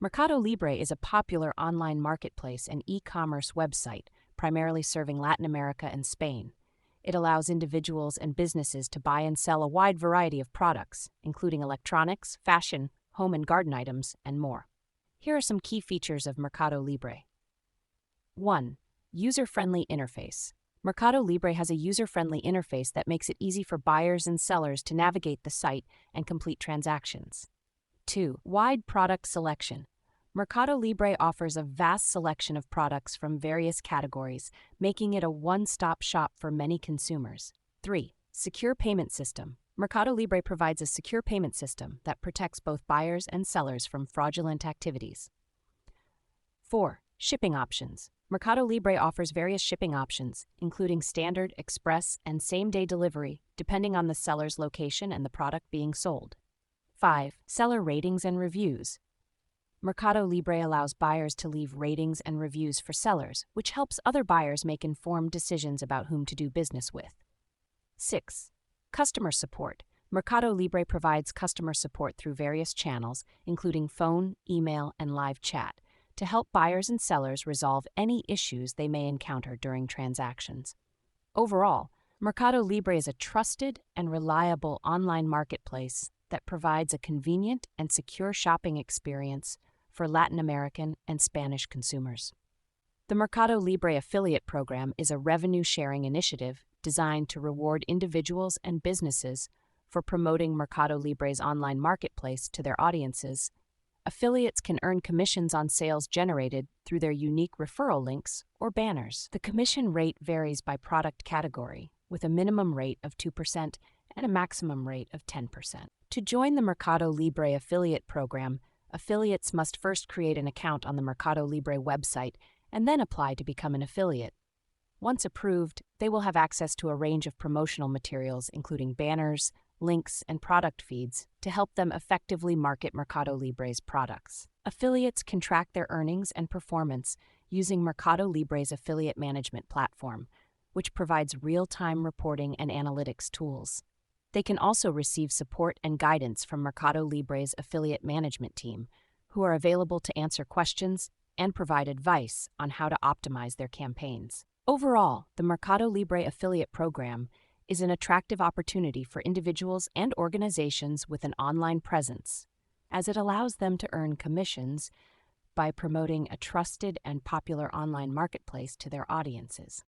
Mercado Libre is a popular online marketplace and e-commerce website, primarily serving Latin America and Spain. It allows individuals and businesses to buy and sell a wide variety of products, including electronics, fashion, home and garden items, and more. Here are some key features of Mercado Libre. 1. User-friendly interface. Mercado Libre has a user-friendly interface that makes it easy for buyers and sellers to navigate the site and complete transactions. 2. Wide product selection. Mercado Libre offers a vast selection of products from various categories, making it a one-stop shop for many consumers. 3. Secure payment system. Mercado Libre provides a secure payment system that protects both buyers and sellers from fraudulent activities. 4. Shipping options. Mercado Libre offers various shipping options, including standard, express, and same-day delivery, depending on the seller's location and the product being sold. 5. Seller ratings and reviews. Mercado Libre allows buyers to leave ratings and reviews for sellers, which helps other buyers make informed decisions about whom to do business with. 6. Customer support. Mercado Libre provides customer support through various channels, including phone, email, and live chat, to help buyers and sellers resolve any issues they may encounter during transactions. Overall, Mercado Libre is a trusted and reliable online marketplace that provides a convenient and secure shopping experience for Latin American and Spanish consumers. The Mercado Libre Affiliate Program is a revenue-sharing initiative designed to reward individuals and businesses for promoting Mercado Libre's online marketplace to their audiences. Affiliates can earn commissions on sales generated through their unique referral links or banners. The commission rate varies by product category, with a minimum rate of 2% and a maximum rate of 10%. To join the Mercado Libre Affiliate Program, affiliates must first create an account on the Mercado Libre website and then apply to become an affiliate. Once approved, they will have access to a range of promotional materials, including banners, links, and product feeds to help them effectively market Mercado Libre's products. Affiliates can track their earnings and performance using Mercado Libre's affiliate management platform, which provides real-time reporting and analytics tools. They can also receive support and guidance from Mercado Libre's affiliate management team, who are available to answer questions and provide advice on how to optimize their campaigns. Overall, the Mercado Libre Affiliate Program is an attractive opportunity for individuals and organizations with an online presence, as it allows them to earn commissions by promoting a trusted and popular online marketplace to their audiences.